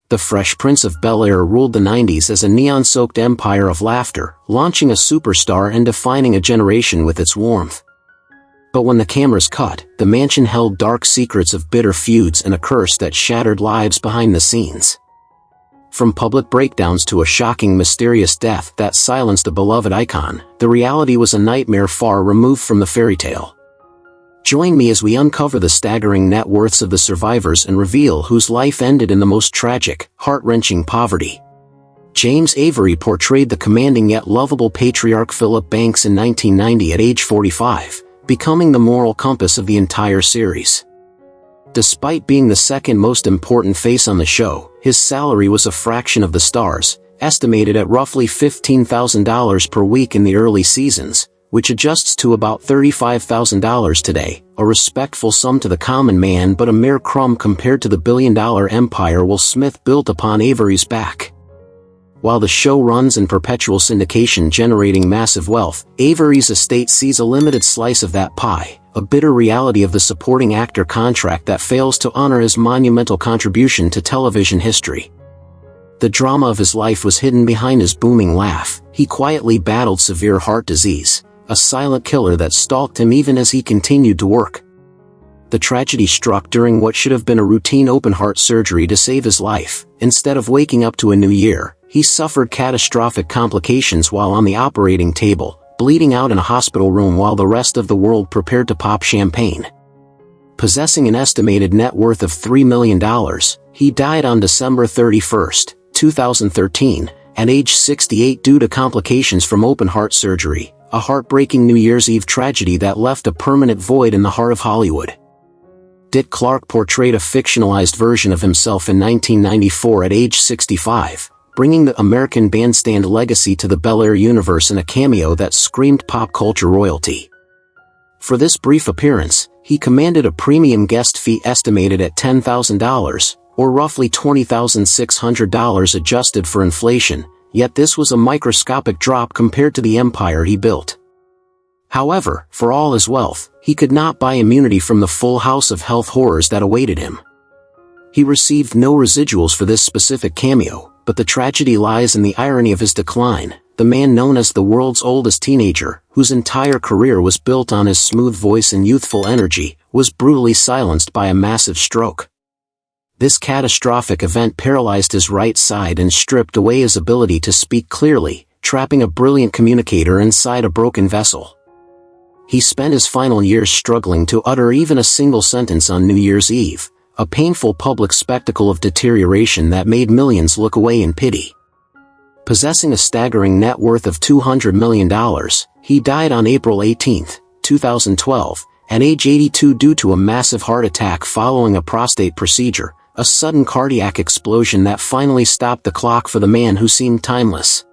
The Fresh Prince of Bel-Air ruled the 90s as a neon-soaked empire of laughter, launching a superstar and defining a generation with its warmth. But when the cameras cut, the mansion held dark secrets of bitter feuds and a curse that shattered lives behind the scenes. From public breakdowns to a shocking, mysterious death that silenced a beloved icon, the reality was a nightmare far removed from the fairy tale. Join me as we uncover the staggering net worths of the survivors and reveal whose life ended in the most tragic, heart-wrenching poverty. James Avery portrayed the commanding yet lovable patriarch Philip Banks in 1990 at age 45, becoming the moral compass of the entire series. Despite being the second most important face on the show, his salary was a fraction of the star's, estimated at roughly $15,000 per week in the early seasons, which adjusts to about $35,000 today, a respectful sum to the common man but a mere crumb compared to the billion-dollar empire Will Smith built upon Avery's back. While the show runs in perpetual syndication generating massive wealth, Avery's estate sees a limited slice of that pie, a bitter reality of the supporting actor contract that fails to honor his monumental contribution to television history. The drama of his life was hidden behind his booming laugh. He quietly battled severe heart disease, a silent killer that stalked him even as he continued to work. The tragedy struck during what should have been a routine open-heart surgery to save his life. Instead of waking up to a new year, he suffered catastrophic complications while on the operating table, bleeding out in a hospital room while the rest of the world prepared to pop champagne. Possessing an estimated net worth of $3 million, he died on December 31, 2013, at age 68 due to complications from open-heart surgery, a heartbreaking New Year's Eve tragedy that left a permanent void in the heart of Hollywood. Dick Clark portrayed a fictionalized version of himself in 1994 at age 65, bringing the American Bandstand legacy to the Bel-Air universe in a cameo that screamed pop culture royalty. For this brief appearance, he commanded a premium guest fee estimated at $10,000, or roughly $20,600 adjusted for inflation, yet this was a microscopic drop compared to the empire he built. However, for all his wealth, he could not buy immunity from the full house of health horrors that awaited him. He received no residuals for this specific cameo, but the tragedy lies in the irony of his decline. The man known as the world's oldest teenager, whose entire career was built on his smooth voice and youthful energy, was brutally silenced by a massive stroke. This catastrophic event paralyzed his right side and stripped away his ability to speak clearly, trapping a brilliant communicator inside a broken vessel. He spent his final years struggling to utter even a single sentence on New Year's Eve, a painful public spectacle of deterioration that made millions look away in pity. Possessing a staggering net worth of $200 million, he died on April 18, 2012, at age 82 due to a massive heart attack following a prostate procedure, a sudden cardiac explosion that finally stopped the clock for the man who seemed timeless.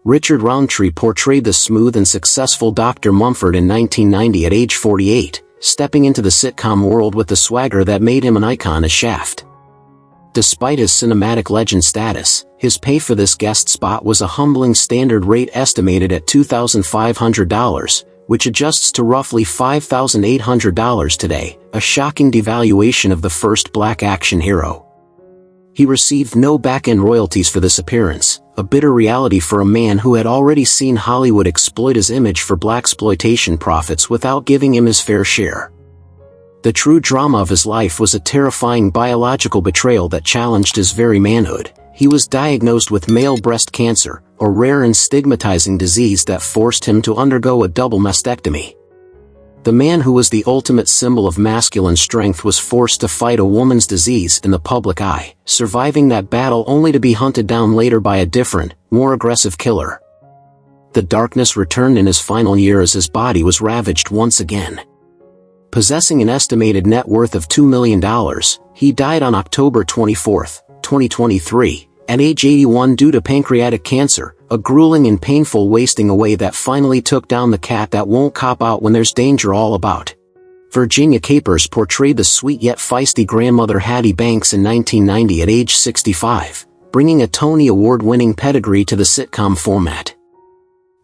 Richard Roundtree portrayed the smooth and successful Dr. Mumford in 1990 at age 48, stepping into the sitcom world with the swagger that made him an icon as Shaft. Despite his cinematic legend status, his pay for this guest spot was a humbling standard rate estimated at $2,500, which adjusts to roughly $5,800 today, a shocking devaluation of the first black action hero. He received no back-end royalties for this appearance, a bitter reality for a man who had already seen Hollywood exploit his image for blaxploitation profits without giving him his fair share. The true drama of his life was a terrifying biological betrayal that challenged his very manhood. He was diagnosed with male breast cancer, a rare and stigmatizing disease that forced him to undergo a double mastectomy. The man who was the ultimate symbol of masculine strength was forced to fight a woman's disease in the public eye, surviving that battle only to be hunted down later by a different, more aggressive killer. The darkness returned in his final year as his body was ravaged once again. Possessing an estimated net worth of $2 million, he died on October 24, 2023, at age 81 due to pancreatic cancer, a grueling and painful wasting away that finally took down the cat that won't cop out when there's danger all about. Virginia Capers portrayed the sweet yet feisty grandmother Hattie Banks in 1990 at age 65, bringing a Tony Award-winning pedigree to the sitcom format.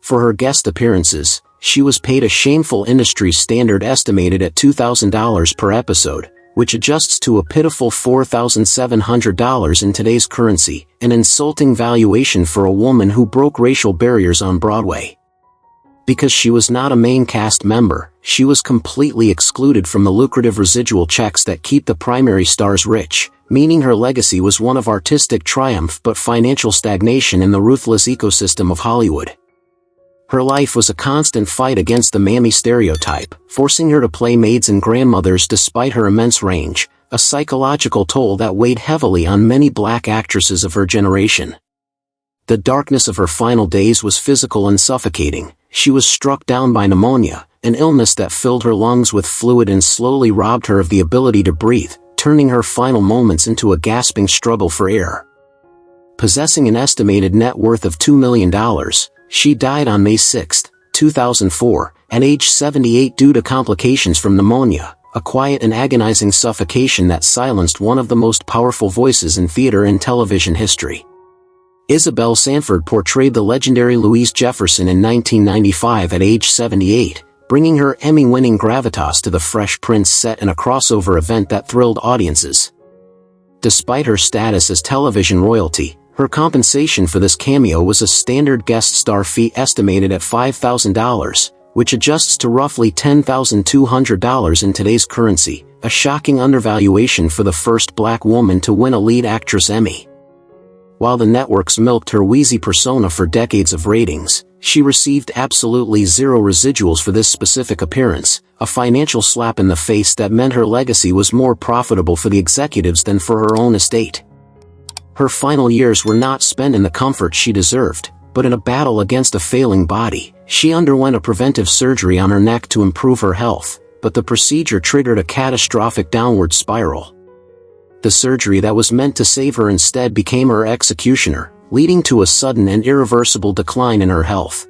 For her guest appearances, she was paid a shameful industry standard estimated at $2,000 per episode, which adjusts to a pitiful $4,700 in today's currency, an insulting valuation for a woman who broke racial barriers on Broadway. Because she was not a main cast member, she was completely excluded from the lucrative residual checks that keep the primary stars rich, meaning her legacy was one of artistic triumph but financial stagnation in the ruthless ecosystem of Hollywood. Her life was a constant fight against the mammy stereotype, forcing her to play maids and grandmothers despite her immense range, a psychological toll that weighed heavily on many black actresses of her generation. The darkness of her final days was physical and suffocating. She was struck down by pneumonia, an illness that filled her lungs with fluid and slowly robbed her of the ability to breathe, turning her final moments into a gasping struggle for air. Possessing an estimated net worth of $2 million, she died on May 6, 2004, at age 78 due to complications from pneumonia, a quiet and agonizing suffocation that silenced one of the most powerful voices in theater and television history. Isabel Sanford portrayed the legendary Louise Jefferson in 1995 at age 78, bringing her Emmy-winning gravitas to the Fresh Prince set in a crossover event that thrilled audiences. Despite her status as television royalty, her compensation for this cameo was a standard guest star fee estimated at $5,000, which adjusts to roughly $10,200 in today's currency, a shocking undervaluation for the first black woman to win a lead actress Emmy. While the networks milked her wheezy persona for decades of ratings, she received absolutely zero residuals for this specific appearance, a financial slap in the face that meant her legacy was more profitable for the executives than for her own estate. Her final years were not spent in the comfort she deserved, but in a battle against a failing body. She underwent a preventive surgery on her neck to improve her health, but the procedure triggered a catastrophic downward spiral. The surgery that was meant to save her instead became her executioner, leading to a sudden and irreversible decline in her health.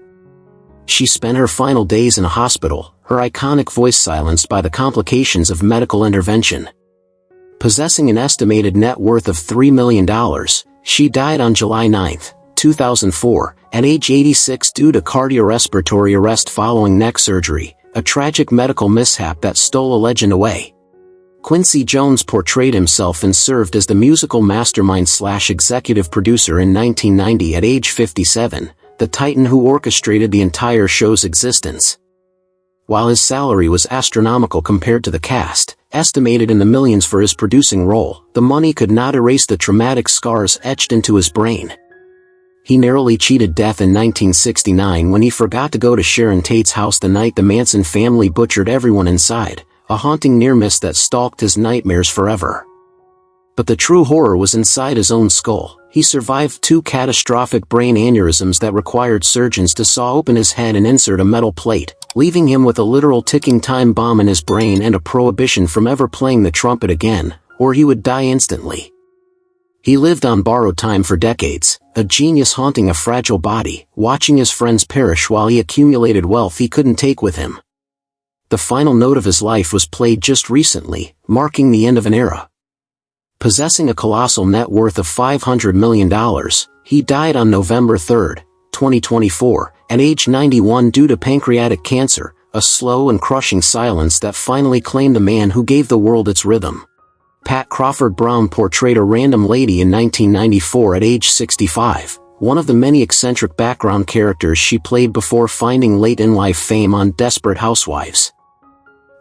She spent her final days in a hospital, her iconic voice silenced by the complications of medical intervention. Possessing an estimated net worth of $3 million, she died on July 9, 2004, at age 86 due to cardiorespiratory arrest following neck surgery, a tragic medical mishap that stole a legend away. Quincy Jones portrayed himself and served as the musical mastermind/executive producer in 1990 at age 57, the titan who orchestrated the entire show's existence. While his salary was astronomical compared to the cast, estimated in the millions for his producing role, the money could not erase the traumatic scars etched into his brain. He narrowly cheated death in 1969 when he forgot to go to Sharon Tate's house the night the Manson family butchered everyone inside, a haunting near-miss that stalked his nightmares forever. But the true horror was inside his own skull. He survived 2 catastrophic brain aneurysms that required surgeons to saw open his head and insert a metal plate, leaving him with a literal ticking time bomb in his brain and a prohibition from ever playing the trumpet again, or he would die instantly. He lived on borrowed time for decades, a genius haunting a fragile body, watching his friends perish while he accumulated wealth he couldn't take with him. The final note of his life was played just recently, marking the end of an era. Possessing a colossal net worth of $500 million, he died on November 3, 2024, at age 91 due to pancreatic cancer, a slow and crushing silence that finally claimed the man who gave the world its rhythm. Pat Crawford Brown portrayed a random lady in 1994 at age 65, one of the many eccentric background characters she played before finding late-in-life fame on Desperate Housewives.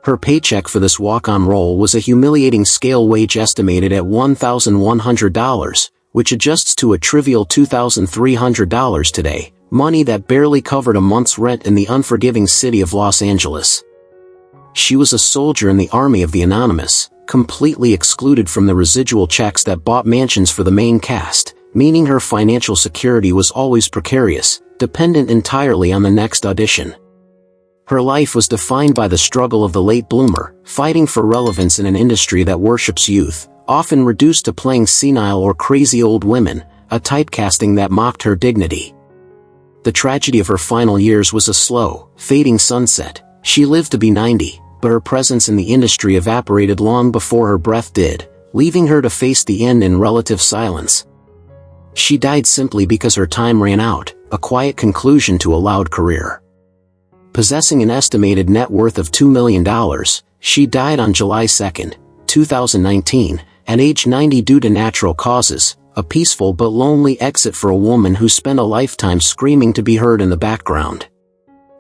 Her paycheck for this walk-on role was a humiliating scale wage estimated at $1,100, which adjusts to a trivial $2,300 today, money that barely covered a month's rent in the unforgiving city of Los Angeles. She was a soldier in the army of the anonymous, completely excluded from the residual checks that bought mansions for the main cast, meaning her financial security was always precarious, dependent entirely on the next audition. Her life was defined by the struggle of the late bloomer, fighting for relevance in an industry that worships youth, often reduced to playing senile or crazy old women, a typecasting that mocked her dignity. The tragedy of her final years was a slow, fading sunset. She lived to be 90, but her presence in the industry evaporated long before her breath did, leaving her to face the end in relative silence. She died simply because her time ran out, a quiet conclusion to a loud career. Possessing an estimated net worth of $2 million, she died on July 2, 2019, at age 90 due to natural causes, a peaceful but lonely exit for a woman who spent a lifetime screaming to be heard in the background.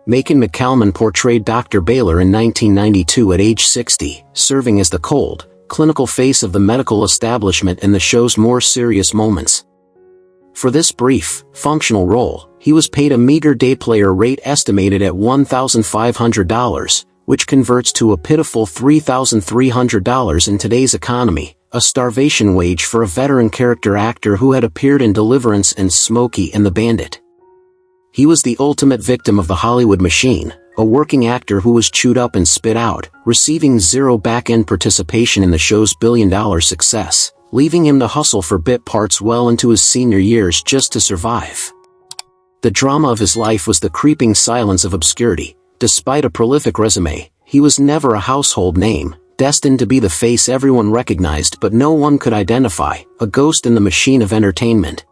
Macon McCalman portrayed Dr. Baylor in 1992 at age 60, serving as the cold, clinical face of the medical establishment in the show's more serious moments. For this brief, functional role, he was paid a meager day-player rate estimated at $1,500, which converts to a pitiful $3,300 in today's economy, a starvation wage for a veteran character actor who had appeared in Deliverance and Smokey and the Bandit. He was the ultimate victim of the Hollywood machine, a working actor who was chewed up and spit out, receiving zero back-end participation in the show's billion-dollar success, leaving him to hustle for bit parts well into his senior years just to survive. The drama of his life was the creeping silence of obscurity. Despite a prolific resume, he was never a household name, destined to be the face everyone recognized but no one could identify, a ghost in the machine of entertainment.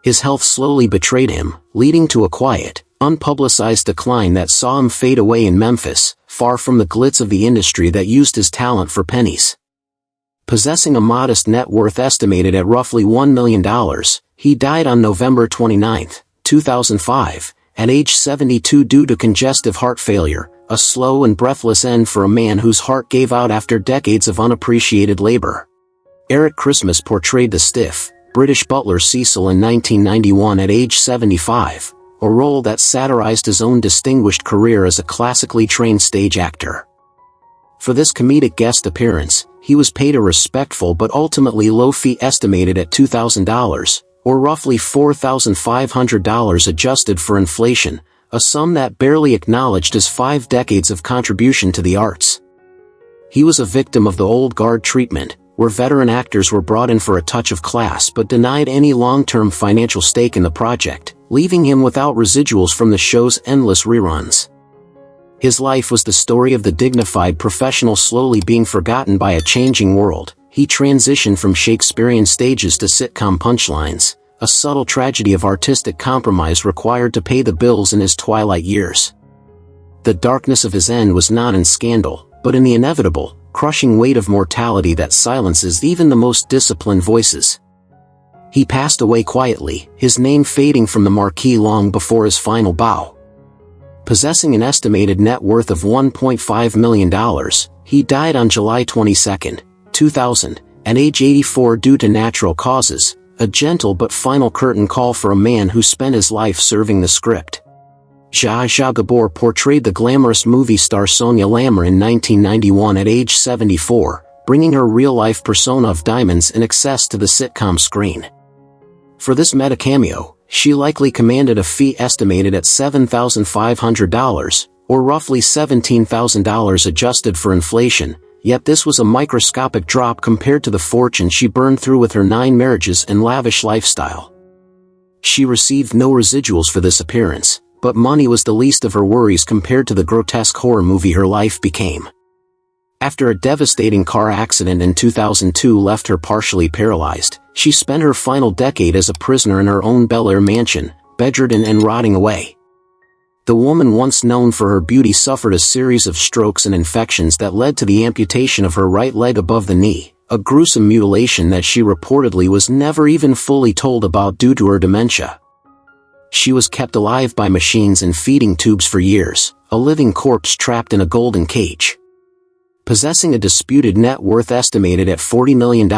His health slowly betrayed him, leading to a quiet, unpublicized decline that saw him fade away in Memphis, far from the glitz of the industry that used his talent for pennies. Possessing a modest net worth estimated at roughly $1 million, he died on November 29, 2005, at age 72 due to congestive heart failure, a slow and breathless end for a man whose heart gave out after decades of unappreciated labor. Eric Christmas portrayed the stiff, British butler Cecil in 1991 at age 75, a role that satirized his own distinguished career as a classically trained stage actor. For this comedic guest appearance, he was paid a respectful but ultimately low fee estimated at $2,000, or roughly $4,500 adjusted for inflation, a sum that barely acknowledged his 5 decades of contribution to the arts. He was a victim of the old guard treatment, where veteran actors were brought in for a touch of class but denied any long-term financial stake in the project, leaving him without residuals from the show's endless reruns. His life was the story of the dignified professional slowly being forgotten by a changing world. He transitioned from Shakespearean stages to sitcom punchlines, a subtle tragedy of artistic compromise required to pay the bills in his twilight years. The darkness of his end was not in scandal, but in the inevitable, crushing weight of mortality that silences even the most disciplined voices. He passed away quietly, his name fading from the marquee long before his final bow. Possessing an estimated net worth of $1.5 million, he died on July 22, 2000, at age 84 due to natural causes, a gentle but final curtain call for a man who spent his life serving the script. Zsa Zsa Gabor portrayed the glamorous movie star Sonia Lammer in 1991 at age 74, bringing her real-life persona of diamonds in excess to the sitcom screen. For this meta cameo, she likely commanded a fee estimated at $7,500, or roughly $17,000 adjusted for inflation, yet this was a microscopic drop compared to the fortune she burned through with her 9 marriages and lavish lifestyle. She received no residuals for this appearance, but money was the least of her worries compared to the grotesque horror movie her life became. After a devastating car accident in 2002 left her partially paralyzed, she spent her final decade as a prisoner in her own Bel-Air mansion, bedridden and rotting away. The woman once known for her beauty suffered a series of strokes and infections that led to the amputation of her right leg above the knee, a gruesome mutilation that she reportedly was never even fully told about due to her dementia. She was kept alive by machines and feeding tubes for years, a living corpse trapped in a golden cage. Possessing a disputed net worth estimated at $40 million,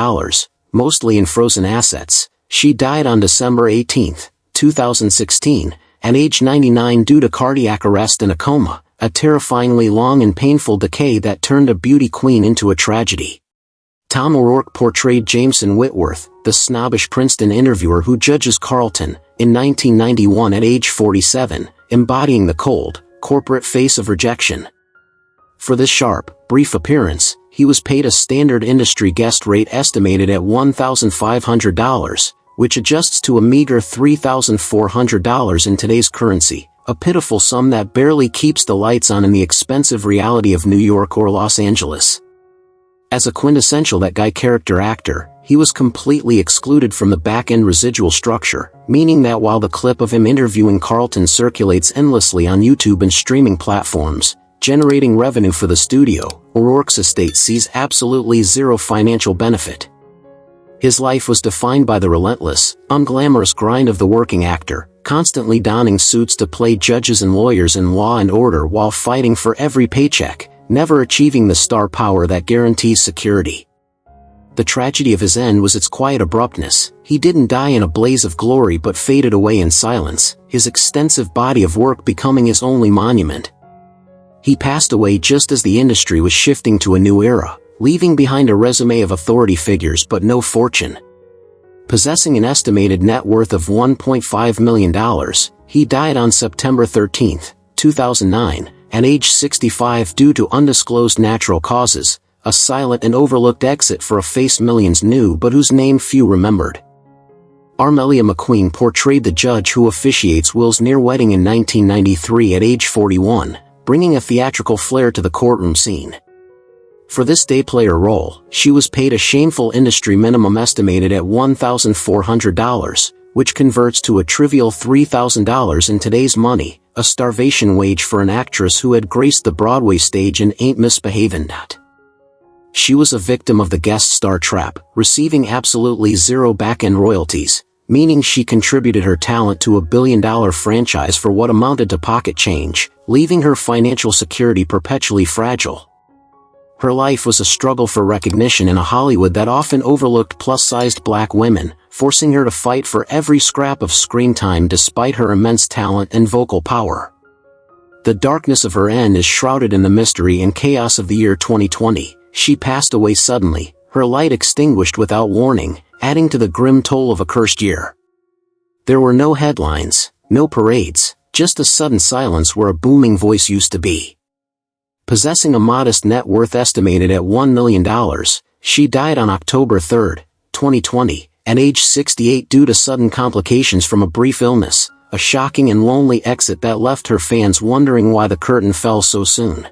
mostly in frozen assets, she died on December 18, 2016, at age 99 due to cardiac arrest and a coma, a terrifyingly long and painful decay that turned a beauty queen into a tragedy. Tom O'Rourke portrayed Jameson Whitworth, the snobbish Princeton interviewer who judges Carlton, in 1991 at age 47, embodying the cold, corporate face of rejection. For this sharp, brief appearance, he was paid a standard industry guest rate estimated at $1,500, which adjusts to a meager $3,400 in today's currency, a pitiful sum that barely keeps the lights on in the expensive reality of New York or Los Angeles. As a quintessential that guy character actor, he was completely excluded from the back-end residual structure, meaning that while the clip of him interviewing Carlton circulates endlessly on YouTube and streaming platforms, generating revenue for the studio, O'Rourke's estate sees absolutely zero financial benefit. His life was defined by the relentless, unglamorous grind of the working actor, constantly donning suits to play judges and lawyers in Law and Order while fighting for every paycheck, never achieving the star power that guarantees security. The tragedy of his end was its quiet abruptness. He didn't die in a blaze of glory but faded away in silence, his extensive body of work becoming his only monument. He passed away just as the industry was shifting to a new era, leaving behind a resume of authority figures but no fortune. Possessing an estimated net worth of $1.5 million, he died on September 13, 2009, at age 65 due to undisclosed natural causes, a silent and overlooked exit for a face millions knew but whose name few remembered. Armelia McQueen portrayed the judge who officiates Will's near wedding in 1993 at age 41, bringing a theatrical flair to the courtroom scene. For this day player role, she was paid a shameful industry minimum estimated at $1,400, which converts to a trivial $3,000 in today's money, a starvation wage for an actress who had graced the Broadway stage and ain't misbehavin'. She was a victim of the guest star trap, receiving absolutely zero back-end royalties, meaning she contributed her talent to a billion-dollar franchise for what amounted to pocket change, leaving her financial security perpetually fragile. Her life was a struggle for recognition in a Hollywood that often overlooked plus-sized black women, forcing her to fight for every scrap of screen time despite her immense talent and vocal power. The darkness of her end is shrouded in the mystery and chaos of the year 2020. She passed away suddenly, her light extinguished without warning, adding to the grim toll of a cursed year. There were no headlines, no parades, just a sudden silence where a booming voice used to be. Possessing a modest net worth estimated at $1 million, she died on October 3, 2020, at age 68 due to sudden complications from a brief illness, a shocking and lonely exit that left her fans wondering why the curtain fell so soon.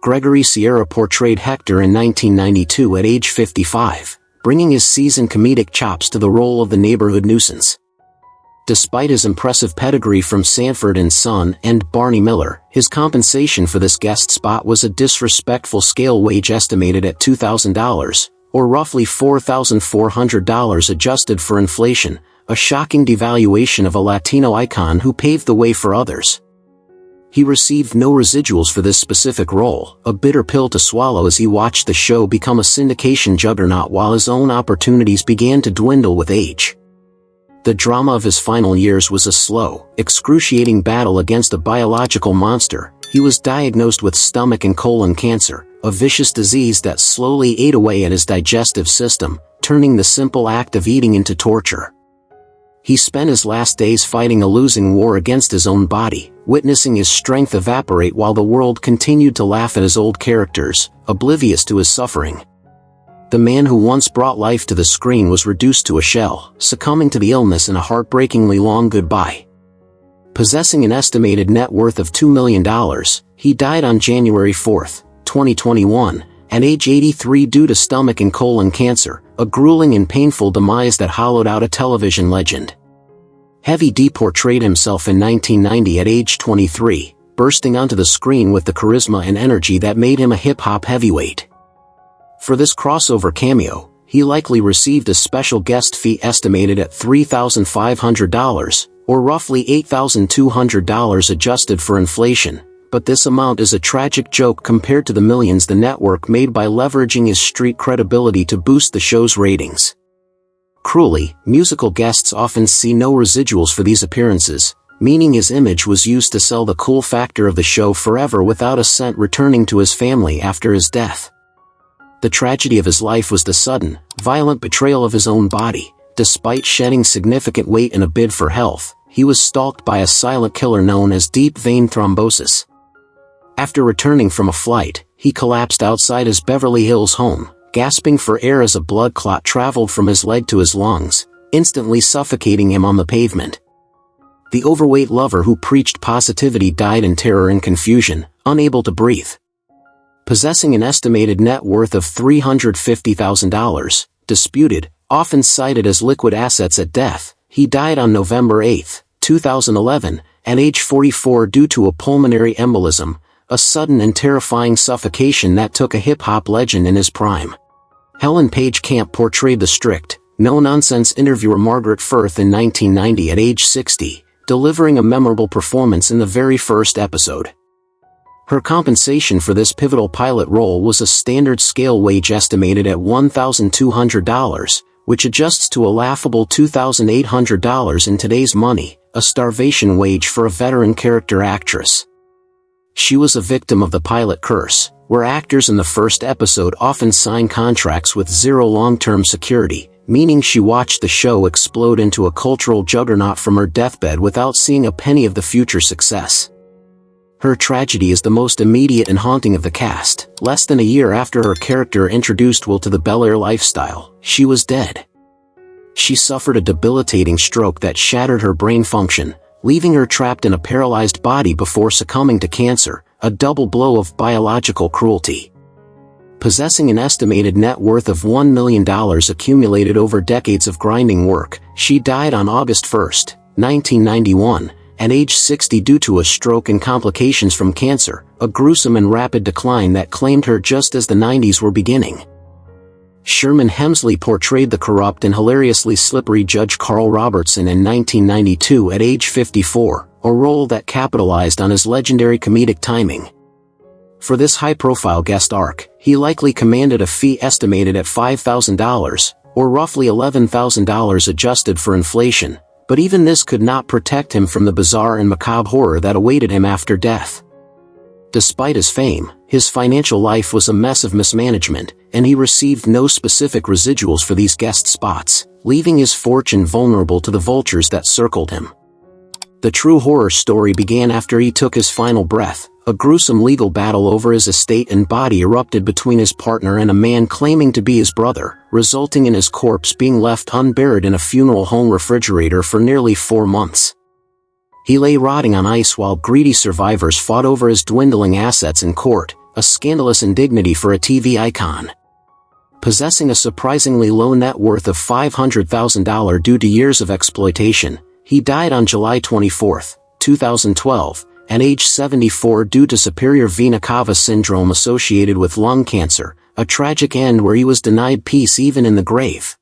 Gregory Sierra portrayed Hector in 1992 at age 55, bringing his seasoned comedic chops to the role of the neighborhood nuisance. Despite his impressive pedigree from Sanford and Son and Barney Miller, his compensation for this guest spot was a disrespectful scale wage estimated at $2,000, or roughly $4,400 adjusted for inflation, a shocking devaluation of a Latino icon who paved the way for others. He received no residuals for this specific role, a bitter pill to swallow as he watched the show become a syndication juggernaut while his own opportunities began to dwindle with age. The drama of his final years was a slow, excruciating battle against a biological monster. He was diagnosed with stomach and colon cancer, a vicious disease that slowly ate away at his digestive system, turning the simple act of eating into torture. He spent his last days fighting a losing war against his own body, witnessing his strength evaporate while the world continued to laugh at his old characters, oblivious to his suffering. The man who once brought life to the screen was reduced to a shell, succumbing to the illness in a heartbreakingly long goodbye. Possessing an estimated net worth of $2 million, he died on January 4, 2021, at age 83 due to stomach and colon cancer, a grueling and painful demise that hollowed out a television legend. Heavy D portrayed himself in 1990 at age 23, bursting onto the screen with the charisma and energy that made him a hip-hop heavyweight. For this crossover cameo, he likely received a special guest fee estimated at $3,500, or roughly $8,200 adjusted for inflation, but this amount is a tragic joke compared to the millions the network made by leveraging his street credibility to boost the show's ratings. Cruelly, musical guests often see no residuals for these appearances, meaning his image was used to sell the cool factor of the show forever without a cent returning to his family after his death. The tragedy of his life was the sudden, violent betrayal of his own body. Despite shedding significant weight in a bid for health, he was stalked by a silent killer known as deep vein thrombosis. After returning from a flight, he collapsed outside his Beverly Hills home, gasping for air as a blood clot traveled from his leg to his lungs, instantly suffocating him on the pavement. The overweight lover who preached positivity died in terror and confusion, unable to breathe. Possessing an estimated net worth of $350,000, disputed, often cited as liquid assets at death, he died on November 8, 2011, at age 44 due to a pulmonary embolism, a sudden and terrifying suffocation that took a hip-hop legend in his prime. Helen Page Camp portrayed the strict, no-nonsense interviewer Margaret Firth in 1990 at age 60, delivering a memorable performance in the very first episode. Her compensation for this pivotal pilot role was a standard scale wage estimated at $1,200, which adjusts to a laughable $2,800 in today's money, a starvation wage for a veteran character actress. She was a victim of the pilot curse, where actors in the first episode often sign contracts with zero long-term security, meaning she watched the show explode into a cultural juggernaut from her deathbed without seeing a penny of the future success. Her tragedy is the most immediate and haunting of the cast. Less than a year after her character introduced Will to the Bel-Air lifestyle, she was dead. She suffered a debilitating stroke that shattered her brain function, leaving her trapped in a paralyzed body before succumbing to cancer, a double blow of biological cruelty. Possessing an estimated net worth of $1 million accumulated over decades of grinding work, she died on August 1, 1991, at age 60 due to a stroke and complications from cancer, a gruesome and rapid decline that claimed her just as the 90s were beginning. Sherman Hemsley portrayed the corrupt and hilariously slippery Judge Carl Robertson in 1992 at age 54, a role that capitalized on his legendary comedic timing. For this high-profile guest arc, he likely commanded a fee estimated at $5,000, or roughly $11,000 adjusted for inflation, but even this could not protect him from the bizarre and macabre horror that awaited him after death. Despite his fame, his financial life was a mess of mismanagement, and he received no specific residuals for these guest spots, leaving his fortune vulnerable to the vultures that circled him. The true horror story began after he took his final breath. A gruesome legal battle over his estate and body erupted between his partner and a man claiming to be his brother, resulting in his corpse being left unburied in a funeral home refrigerator for nearly 4 months. He lay rotting on ice while greedy survivors fought over his dwindling assets in court, a scandalous indignity for a TV icon. Possessing a surprisingly low net worth of $500,000 due to years of exploitation, he died on July 24, 2012, at age 74 due to superior vena cava syndrome associated with lung cancer, a tragic end where he was denied peace even in the grave.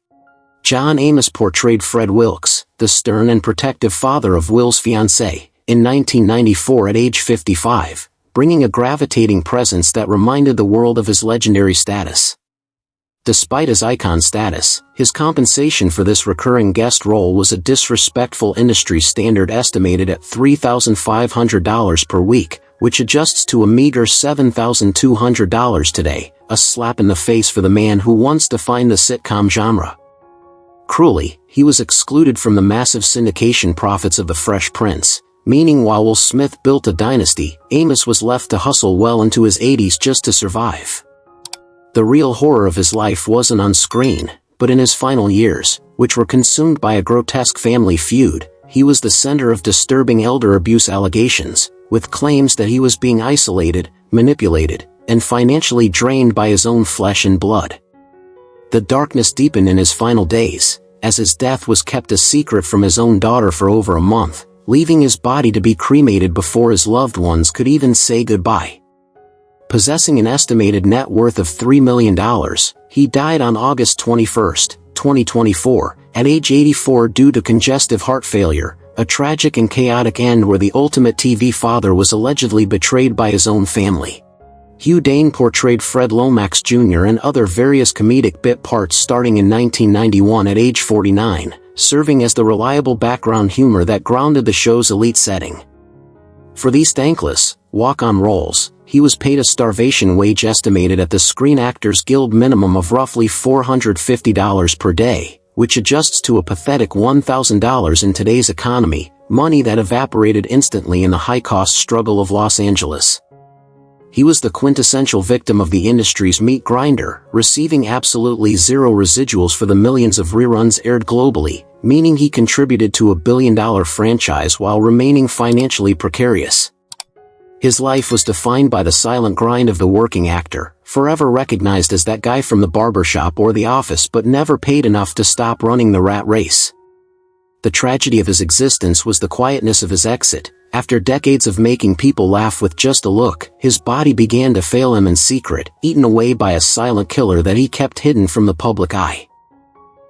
John Amos portrayed Fred Wilkes, the stern and protective father of Will's fiancée, in 1994 at age 55, bringing a gravitating presence that reminded the world of his legendary status. Despite his icon status, his compensation for this recurring guest role was a disrespectful industry standard estimated at $3,500 per week, which adjusts to a meager $7,200 today, a slap in the face for the man who once defined the sitcom genre. Cruelly, he was excluded from the massive syndication profits of The Fresh Prince, meaning while Will Smith built a dynasty, Amos was left to hustle well into his 80s just to survive. The real horror of his life wasn't on screen, but in his final years, which were consumed by a grotesque family feud. He was the center of disturbing elder abuse allegations, with claims that he was being isolated, manipulated, and financially drained by his own flesh and blood. The darkness deepened in his final days, as his death was kept a secret from his own daughter for over a month, leaving his body to be cremated before his loved ones could even say goodbye. Possessing an estimated net worth of $3 million, he died on August 21, 2024, at age 84 due to congestive heart failure, a tragic and chaotic end where the ultimate TV father was allegedly betrayed by his own family. Hugh Dane portrayed Fred Lomax Jr. and other various comedic bit parts starting in 1991 at age 49, serving as the reliable background humor that grounded the show's elite setting. For these thankless, walk-on roles, he was paid a starvation wage estimated at the Screen Actors Guild minimum of roughly $450 per day, which adjusts to a pathetic $1,000 in today's economy, money that evaporated instantly in the high-cost struggle of Los Angeles. He was the quintessential victim of the industry's meat grinder, receiving absolutely zero residuals for the millions of reruns aired globally, meaning he contributed to a billion-dollar franchise while remaining financially precarious. His life was defined by the silent grind of the working actor, forever recognized as that guy from the barbershop or the office but never paid enough to stop running the rat race. The tragedy of his existence was the quietness of his exit. After decades of making people laugh with just a look, his body began to fail him in secret, eaten away by a silent killer that he kept hidden from the public eye.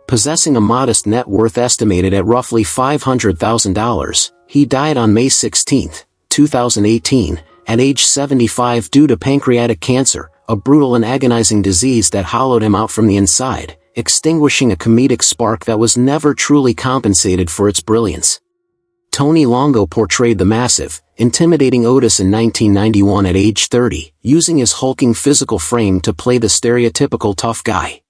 Possessing a modest net worth estimated at roughly $500,000, he died on May 16, 2018, at age 75 due to pancreatic cancer, a brutal and agonizing disease that hollowed him out from the inside, extinguishing a comedic spark that was never truly compensated for its brilliance. Tony Longo portrayed the massive, intimidating Otis in 1991 at age 30, using his hulking physical frame to play the stereotypical tough guy.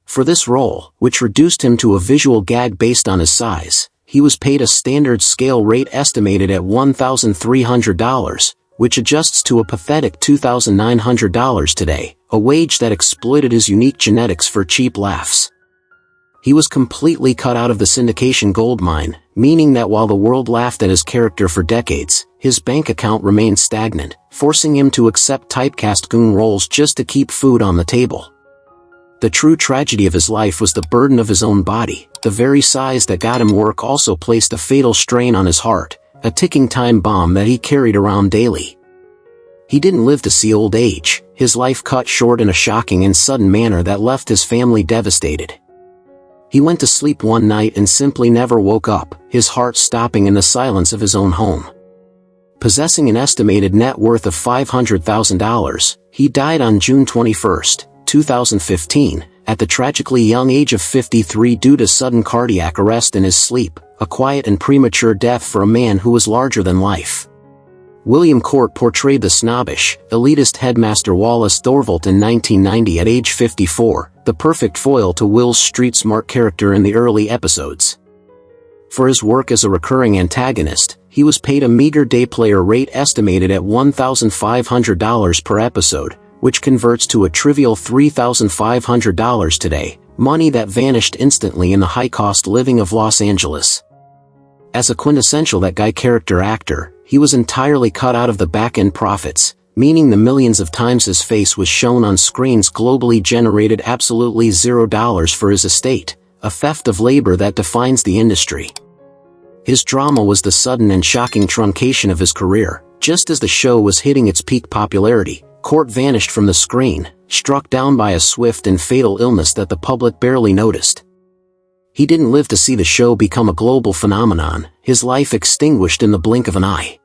For this role, which reduced him to a visual gag based on his size, he was paid a standard scale rate estimated at $1,300, which adjusts to a pathetic $2,900 today, a wage that exploited his unique genetics for cheap laughs. He was completely cut out of the syndication goldmine, meaning that while the world laughed at his character for decades, his bank account remained stagnant, forcing him to accept typecast goon roles just to keep food on the table. The true tragedy of his life was the burden of his own body. The very size that got him work also placed a fatal strain on his heart, a ticking time bomb that he carried around daily. He didn't live to see old age, his life cut short in a shocking and sudden manner that left his family devastated. He went to sleep one night and simply never woke up, his heart stopping in the silence of his own home. Possessing an estimated net worth of $500,000, he died on June 21, 2015, at the tragically young age of 53 due to sudden cardiac arrest in his sleep, a quiet and premature death for a man who was larger than life. William Court portrayed the snobbish, elitist headmaster Wallace Thorvald in 1990 at age 54, the perfect foil to Will's street-smart character in the early episodes. For his work as a recurring antagonist, he was paid a meager day player rate estimated at $1,500 per episode, which converts to a trivial $3,500 today, money that vanished instantly in the high-cost living of Los Angeles. As a quintessential that guy character actor, he was entirely cut out of the back-end profits, meaning the millions of times his face was shown on screens globally generated absolutely $0 for his estate, a theft of labor that defines the industry. His drama was the sudden and shocking truncation of his career. Just as the show was hitting its peak popularity, Court vanished from the screen, struck down by a swift and fatal illness that the public barely noticed. He didn't live to see the show become a global phenomenon, his life extinguished in the blink of an eye.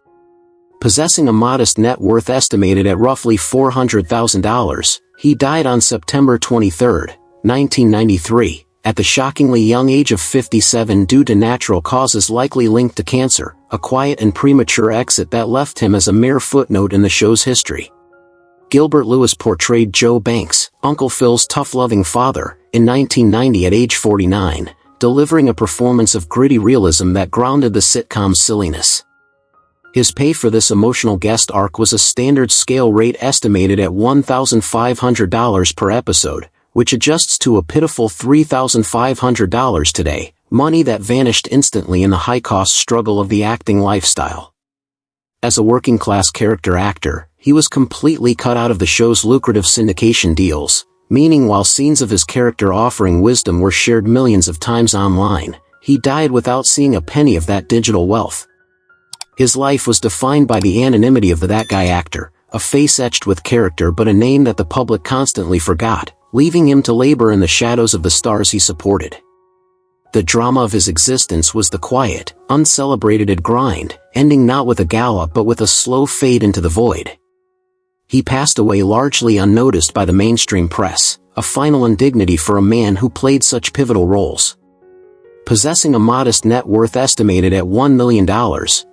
Possessing a modest net worth estimated at roughly $400,000, he died on September 23, 1993, at the shockingly young age of 57 due to natural causes likely linked to cancer, a quiet and premature exit that left him as a mere footnote in the show's history. Gilbert Lewis portrayed Joe Banks, Uncle Phil's tough-loving father, in 1990 at age 49, delivering a performance of gritty realism that grounded the sitcom's silliness. His pay for this emotional guest arc was a standard scale rate estimated at $1,500 per episode, which adjusts to a pitiful $3,500 today, money that vanished instantly in the high-cost struggle of the acting lifestyle. As a working-class character actor, he was completely cut out of the show's lucrative syndication deals, meaning while scenes of his character offering wisdom were shared millions of times online, he died without seeing a penny of that digital wealth. His life was defined by the anonymity of the that guy actor, a face etched with character but a name that the public constantly forgot, leaving him to labor in the shadows of the stars he supported. The drama of his existence was the quiet, uncelebrated grind, ending not with a gala but with a slow fade into the void. He passed away largely unnoticed by the mainstream press, a final indignity for a man who played such pivotal roles. Possessing a modest net worth estimated at $1 million,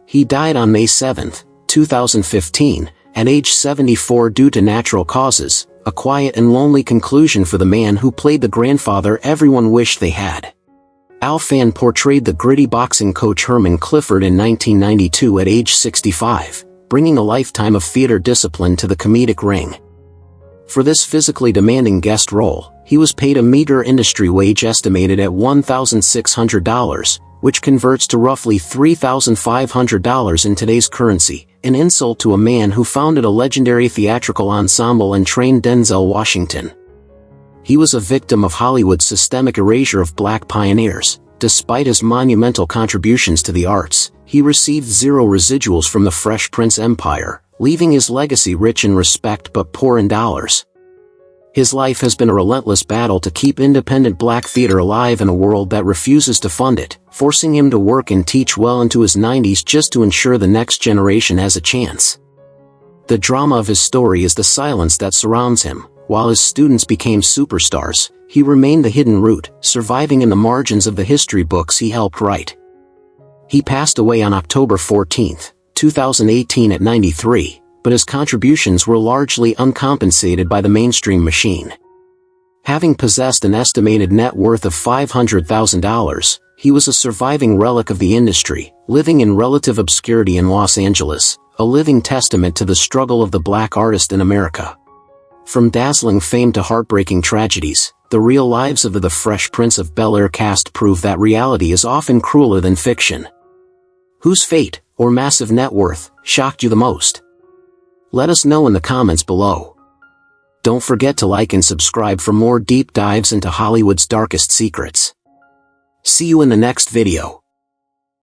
he died on May 7, 2015, at age 74 due to natural causes, a quiet and lonely conclusion for the man who played the grandfather everyone wished they had. Al Fan portrayed the gritty boxing coach Herman Clifford in 1992 at age 65, bringing a lifetime of theater discipline to the comedic ring. For this physically demanding guest role, he was paid a meager industry wage estimated at $1,600, which converts to roughly $3,500 in today's currency, an insult to a man who founded a legendary theatrical ensemble and trained Denzel Washington. He was a victim of Hollywood's systemic erasure of black pioneers. Despite his monumental contributions to the arts, he received zero residuals from the Fresh Prince empire, leaving his legacy rich in respect but poor in dollars. His life has been a relentless battle to keep independent black theater alive in a world that refuses to fund it, forcing him to work and teach well into his 90s just to ensure the next generation has a chance. The drama of his story is the silence that surrounds him. While his students became superstars, he remained the hidden root, surviving in the margins of the history books he helped write. He passed away on October 14, 2018 at 93, but his contributions were largely uncompensated by the mainstream machine. Having possessed an estimated net worth of $500,000, he was a surviving relic of the industry, living in relative obscurity in Los Angeles, a living testament to the struggle of the black artist in America. From dazzling fame to heartbreaking tragedies, the real lives of the Fresh Prince of Bel-Air cast prove that reality is often crueler than fiction. Whose fate, or massive net worth, shocked you the most? Let us know in the comments below. Don't forget to like and subscribe for more deep dives into Hollywood's darkest secrets. See you in the next video.